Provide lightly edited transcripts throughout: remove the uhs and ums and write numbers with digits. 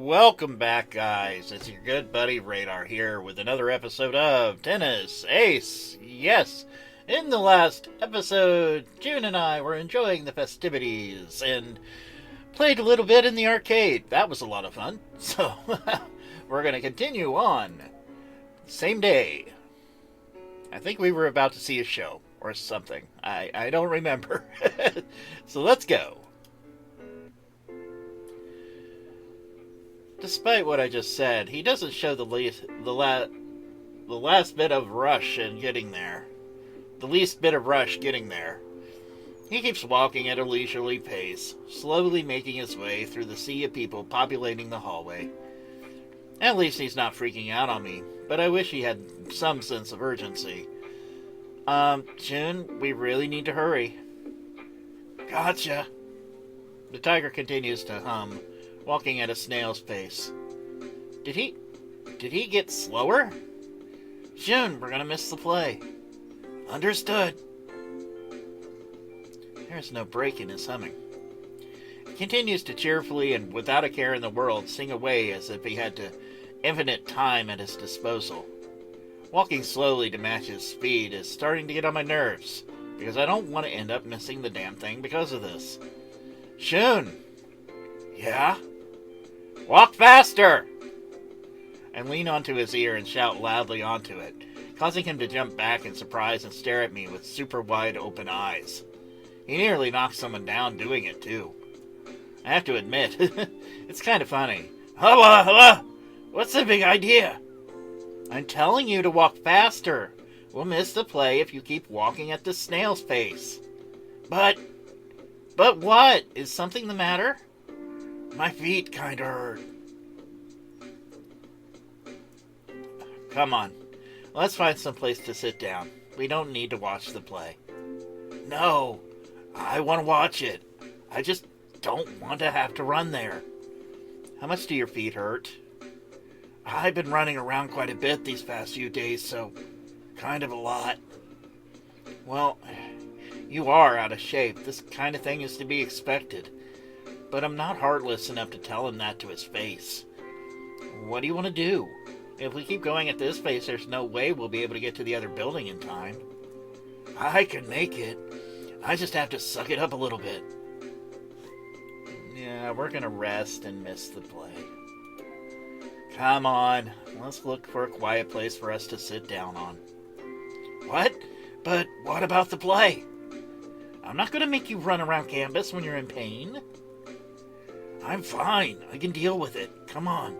Welcome back, guys. It's your good buddy Radar here with another episode of Tennis Ace. Yes, in the last episode, June and I were enjoying the festivities and played a little bit in the arcade. That was a lot of fun. So, we're going to continue on. Same day. I think we were about to see a show or something. I don't remember. So let's go. Despite what I just said, he doesn't show the last bit of rush in getting there. The least bit of rush getting there. He keeps walking at a leisurely pace, slowly making his way through the sea of people populating the hallway. At least he's not freaking out on me, but I wish he had some sense of urgency. June, we really need to hurry. Gotcha. The tiger continues to hum, walking at a snail's pace. Did he get slower? June, we're gonna miss the play. Understood. There's no break in his humming. He continues to cheerfully and without a care in the world sing away as if he had infinite time at his disposal. Walking slowly to match his speed is starting to get on my nerves, because I don't want to end up missing the damn thing because of this. June! Yeah? Walk faster! I lean onto his ear and shout loudly onto it, causing him to jump back in surprise and stare at me with super wide open eyes. He nearly knocked someone down doing it, too. I have to admit, it's kind of funny. Hello! What's the big idea? I'm telling you to walk faster. We'll miss the play if you keep walking at the snail's pace. But what? Is something the matter? My feet kinda hurt. Come on. Let's find some place to sit down. We don't need to watch the play. No. I want to watch it. I just don't want to have to run there. How much do your feet hurt? I've been running around quite a bit these past few days, so kind of a lot. Well, you are out of shape. This kind of thing is to be expected. But I'm not heartless enough to tell him that to his face. What do you want to do? If we keep going at this pace, there's no way we'll be able to get to the other building in time. I can make it. I just have to suck it up a little bit. Yeah, we're gonna rest and miss the play. Come on, let's look for a quiet place for us to sit down on. What? But what about the play? I'm not gonna make you run around campus when you're in pain. I'm fine. I can deal with it. Come on.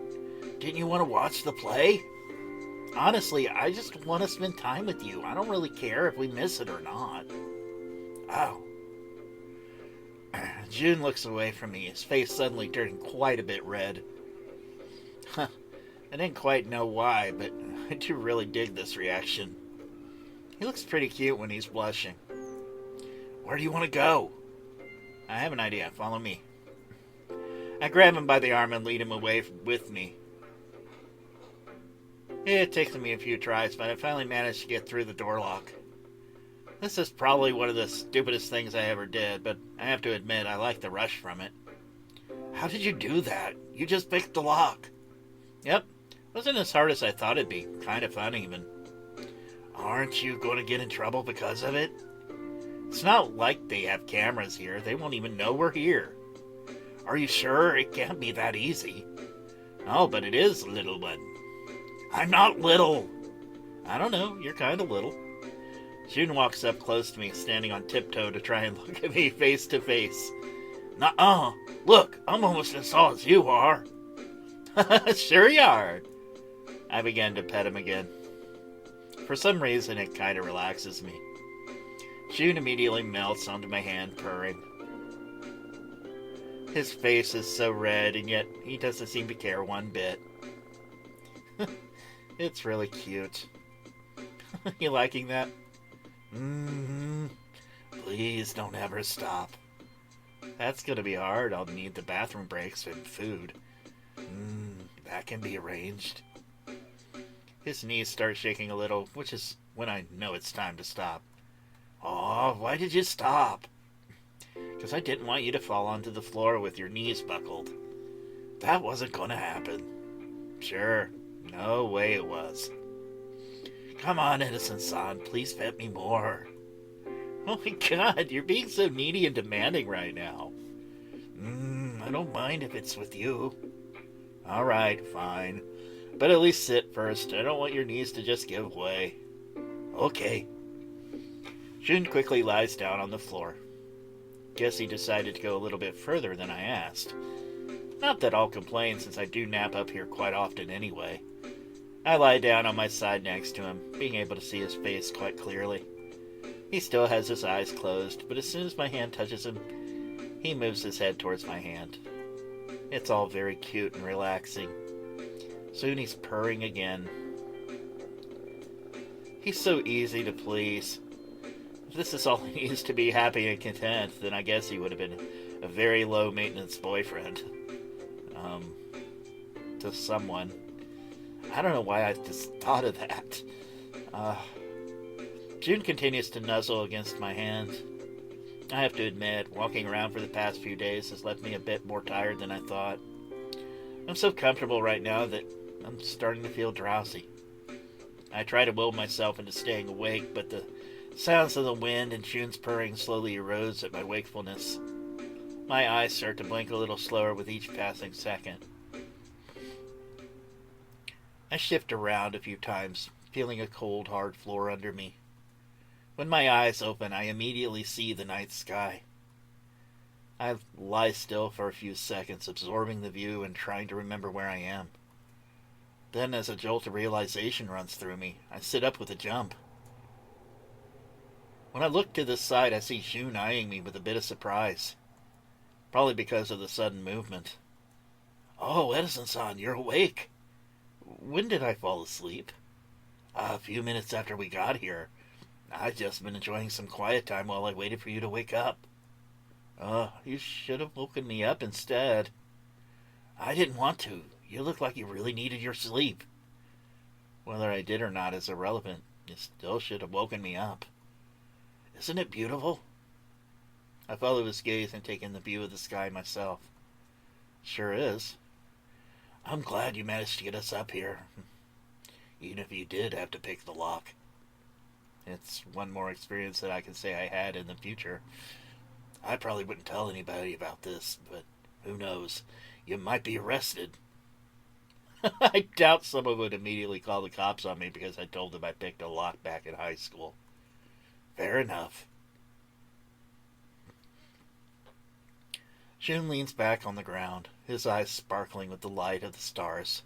Didn't you want to watch the play? Honestly, I just want to spend time with you. I don't really care if we miss it or not. Oh. June looks away from me, his face suddenly turning quite a bit red. I didn't quite know why, but I do really dig this reaction. He looks pretty cute when he's blushing. Where do you want to go? I have an idea. Follow me. I grab him by the arm and lead him away with me. It takes me a few tries, but I finally managed to get through the door lock. This is probably one of the stupidest things I ever did, but I have to admit I like the rush from it. How did you do that? You just picked the lock. Yep. Wasn't as hard as I thought it'd be. Kind of fun, even. Aren't you going to get in trouble because of it? It's not like they have cameras here. They won't even know we're here. Are you sure? It can't be that easy. Oh, but it is, little one. I'm not little. I don't know. You're kind of little. June walks up close to me, standing on tiptoe to try and look at me face to face. Nuh-uh. Look, I'm almost as tall as you are. Sure you are. I began to pet him again. For some reason, it kind of relaxes me. June immediately melts onto my hand, purring. His face is so red, and yet he doesn't seem to care one bit. It's really cute. You liking that? Mm-hmm. Please don't ever stop. That's gonna be hard. I'll need the bathroom breaks and food. That can be arranged. His knees start shaking a little, which is when I know it's time to stop. Aw, why did you stop? Because I didn't want you to fall onto the floor with your knees buckled. That wasn't gonna happen. Sure, no way it was. Come on, Edison-san, please pet me more. Oh my god, you're being so needy and demanding right now. I don't mind if it's with you. Alright, fine. But at least sit first. I don't want your knees to just give way. Okay. Jun quickly lies down on the floor. Guess he decided to go a little bit further than I asked. Not that I'll complain, since I do nap up here quite often anyway. I lie down on my side next to him, being able to see his face quite clearly. He still has his eyes closed, but as soon as my hand touches him, he moves his head towards my hand. It's all very cute and relaxing. Soon he's purring again. He's so easy to please. If this is all he needs to be happy and content, then I guess he would have been a very low-maintenance boyfriend. To someone. I don't know why I just thought of that. Jun continues to nuzzle against my hand. I have to admit, walking around for the past few days has left me a bit more tired than I thought. I'm so comfortable right now that I'm starting to feel drowsy. I try to will myself into staying awake, but the sounds of the wind and Jun's purring slowly erodes at my wakefulness. My eyes start to blink a little slower with each passing second. I shift around a few times, feeling a cold, hard floor under me. When my eyes open, I immediately see the night sky. I lie still for a few seconds, absorbing the view and trying to remember where I am. Then, as a jolt of realization runs through me, I sit up with a jump. When I look to the side, I see Jun eyeing me with a bit of surprise. Probably because of the sudden movement. Oh, Edison-san, you're awake. When did I fall asleep? A few minutes after we got here. I've just been enjoying some quiet time while I waited for you to wake up. You should have woken me up instead. I didn't want to. You looked like you really needed your sleep. Whether I did or not is irrelevant. You still should have woken me up. Isn't it beautiful? I follow his gaze and take in the view of the sky myself. Sure is. I'm glad you managed to get us up here. Even if you did have to pick the lock. It's one more experience that I can say I had in the future. I probably wouldn't tell anybody about this, but who knows? You might be arrested. I doubt someone would immediately call the cops on me because I told them I picked a lock back in high school. Fair enough. Jun leans back on the ground, his eyes sparkling with the light of the stars.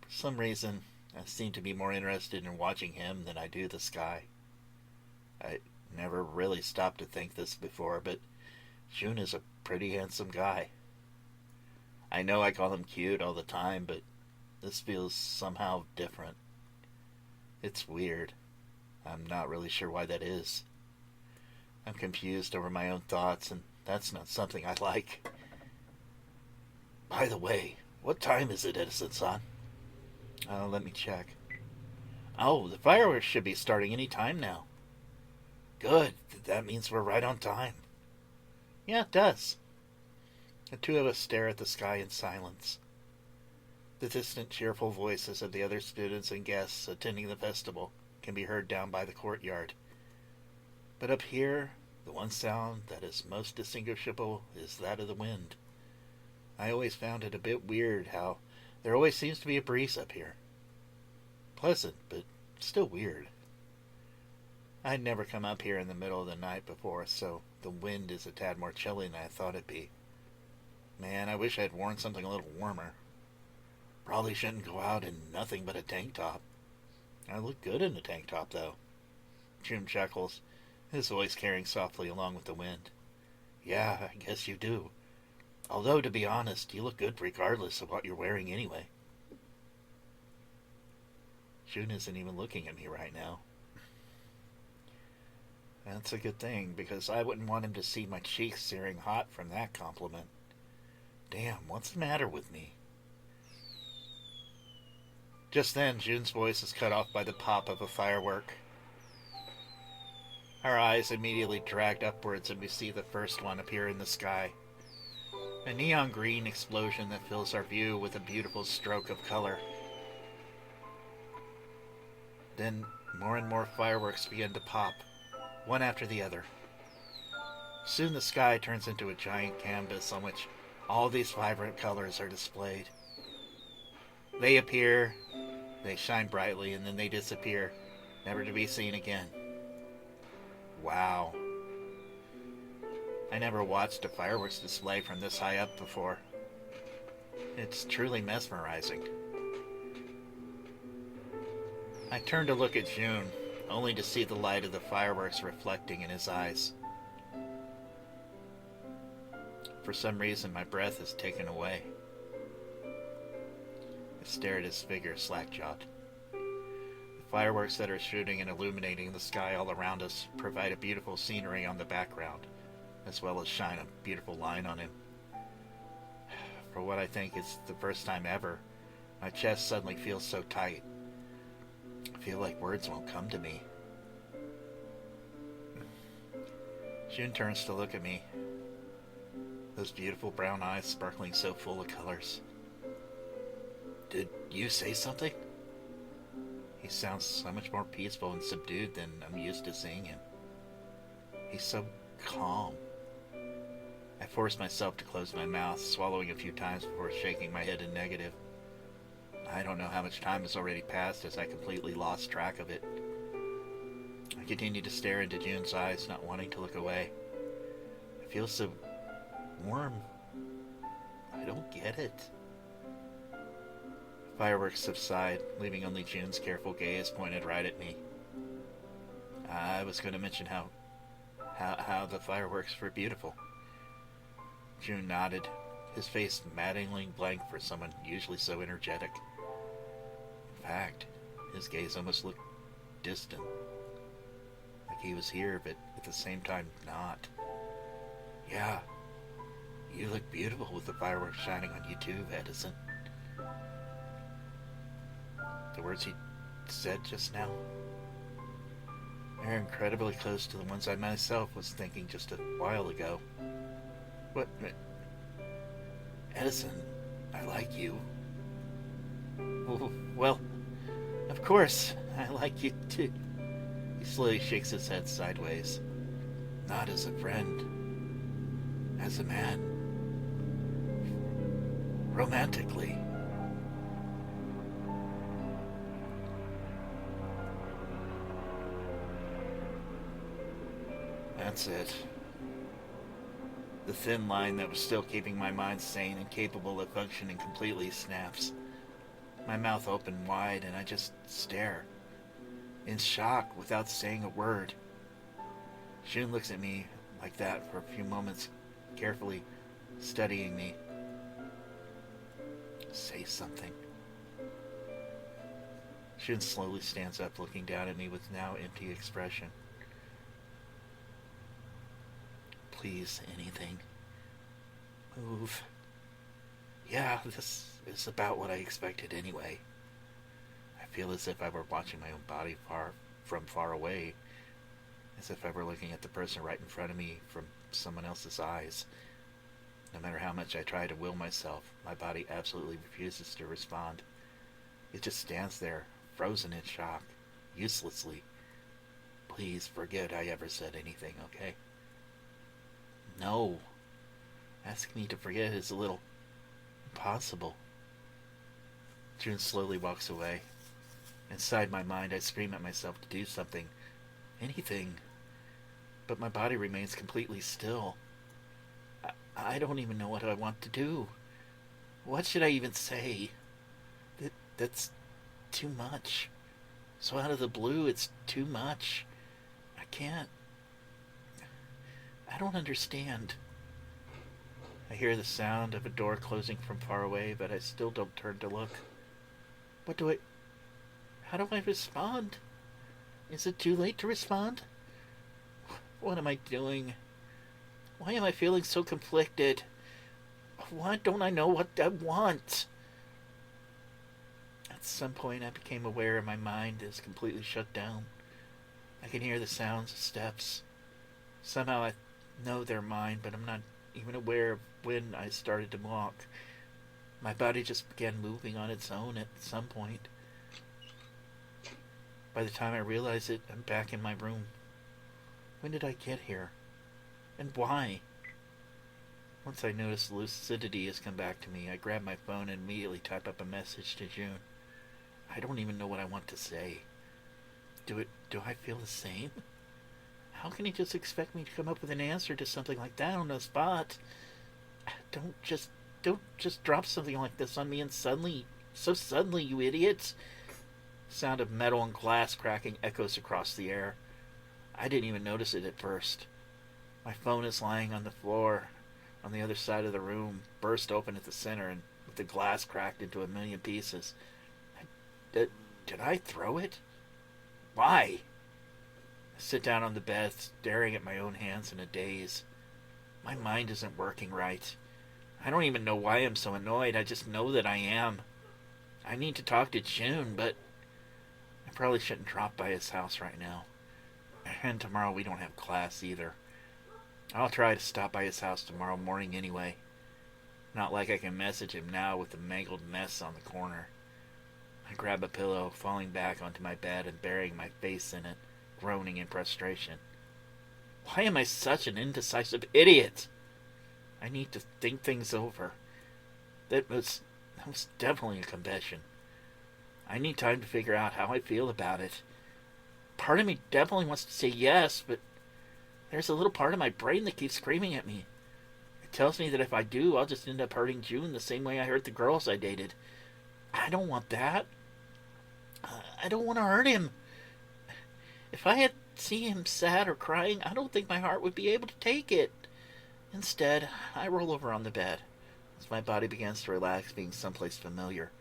For some reason, I seem to be more interested in watching him than I do the sky. I never really stopped to think this before, but Jun is a pretty handsome guy. I know I call him cute all the time, but this feels somehow different. It's weird. I'm not really sure why that is. I'm confused over my own thoughts, and that's not something I like. By the way, what time is it, Edison-san? Let me check. Oh, the fireworks should be starting any time now. Good. That means we're right on time. Yeah, it does. The two of us stare at the sky in silence. The distant, cheerful voices of the other students and guests attending the festival can be heard down by the courtyard. But up here, the one sound that is most distinguishable is that of the wind. I always found it a bit weird how there always seems to be a breeze up here. Pleasant, but still weird. I'd never come up here in the middle of the night before, so the wind is a tad more chilly than I thought it'd be. Man, I wish I'd worn something a little warmer. Probably shouldn't go out in nothing but a tank top. I look good in a tank top, though. Jun chuckles, his voice carrying softly along with the wind. Yeah, I guess you do. Although, to be honest, you look good regardless of what you're wearing anyway. Jun isn't even looking at me right now. That's a good thing, because I wouldn't want him to see my cheeks searing hot from that compliment. Damn, what's the matter with me? Just then, Jun's voice is cut off by the pop of a firework. Our eyes immediately dragged upwards and we see the first one appear in the sky. A neon green explosion that fills our view with a beautiful stroke of color. Then more and more fireworks begin to pop, one after the other. Soon the sky turns into a giant canvas on which all these vibrant colors are displayed. They appear, they shine brightly, and then they disappear, never to be seen again. Wow. I never watched a fireworks display from this high up before. It's truly mesmerizing. I turned to look at June, only to see the light of the fireworks reflecting in his eyes. For some reason, my breath is taken away. I stare at his figure, slack-jawed. The fireworks that are shooting and illuminating the sky all around us provide a beautiful scenery on the background, as well as shine a beautiful line on him. For what I think is the first time ever, my chest suddenly feels so tight. I feel like words won't come to me. June turns to look at me, those beautiful brown eyes sparkling so full of colors. Did you say something? He sounds so much more peaceful and subdued than I'm used to seeing him. He's so calm. I force myself to close my mouth, swallowing a few times before shaking my head in negative. I don't know how much time has already passed as I completely lost track of it. I continue to stare into June's eyes, not wanting to look away. I feel so warm. I don't get it. Fireworks subside, leaving only June's careful gaze pointed right at me. I was going to mention how the fireworks were beautiful. June nodded, his face maddeningly blank for someone usually so energetic. In fact, his gaze almost looked distant. Like he was here, but at the same time not. Yeah, you look beautiful with the fireworks shining on you too, Edison. The words he said just now, they're incredibly close to the ones I myself was thinking just a while ago. What? Edison, I like you. Well, of course, I like you too. He slowly shakes his head sideways. Not as a friend, as a man. Romantically. That's it. The thin line that was still keeping my mind sane and capable of functioning completely snaps. My mouth open wide and I just stare, in shock without saying a word. June looks at me like that for a few moments, carefully studying me. Say something. June slowly stands up, looking down at me with now empty expression. Please, anything. Move. Yeah, this is about what I expected anyway. I feel as if I were watching my own body from far away, as if I were looking at the person right in front of me from someone else's eyes. No matter how much I try to will myself, my body absolutely refuses to respond. It just stands there, frozen in shock, uselessly. Please forget I ever said anything, okay? No. Asking me to forget is a little impossible. June slowly walks away. Inside my mind, I scream at myself to do something. Anything. But my body remains completely still. I don't even know what I want to do. What should I even say? That's too much. So out of the blue, it's too much. I can't. I don't understand. I hear the sound of a door closing from far away, but I still don't turn to look. How do I respond? Is it too late to respond? What am I doing? Why am I feeling so conflicted? Why don't I know what I want? At some point I became aware my mind is completely shut down. I can hear the sounds of steps. Somehow I know they're mine, but I'm not even aware of when I started to walk. My body just began moving on its own at some point. By the time I realize it, I'm back in my room. When did I get here? And why? Once I notice lucidity has come back to me, I grab my phone and immediately type up a message to June. I don't even know what I want to say. Do I feel the same? How can he just expect me to come up with an answer to something like that on the spot? Don't just drop something like this on me and suddenly, you idiots. Sound of metal and glass cracking echoes across the air. I didn't even notice it at first. My phone is lying on the floor on the other side of the room, burst open at the center and with the glass cracked into a million pieces. Did I throw it? Why? I sit down on the bed, staring at my own hands in a daze. My mind isn't working right. I don't even know why I'm so annoyed. I just know that I am. I need to talk to June, but I probably shouldn't drop by his house right now. And tomorrow we don't have class either. I'll try to stop by his house tomorrow morning anyway. Not like I can message him now with the mangled mess on the corner. I grab a pillow, falling back onto my bed and burying my face in it, groaning in frustration. Why am I such an indecisive idiot? I need to think things over. That was definitely a confession. I need time to figure out how I feel about it. Part of me definitely wants to say yes, but there's a little part of my brain that keeps screaming at me. It tells me that if I do, I'll just end up hurting June the same way I hurt the girls I dated. I don't want that. I don't want to hurt him. If I had seen him sad or crying, I don't think my heart would be able to take it. Instead, I roll over on the bed. As my body begins to relax, being someplace familiar,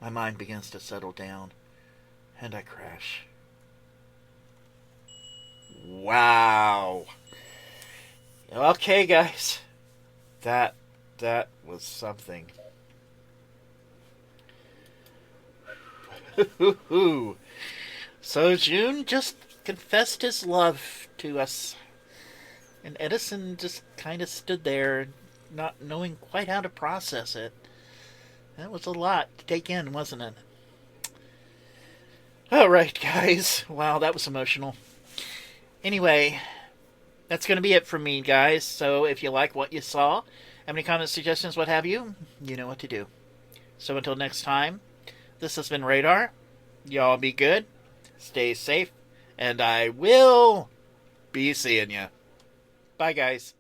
my mind begins to settle down, and I crash. Wow. Okay, guys. That was something. So June just confessed his love to us. And Edison just kind of stood there, not knowing quite how to process it. That was a lot to take in, wasn't it? Alright, guys. Wow, that was emotional. Anyway, that's going to be it from me, guys. So if you like what you saw, have any comments, suggestions, what have you, you know what to do. So until next time, this has been Radar. Y'all be good, stay safe, and I will be seeing ya. Bye, guys.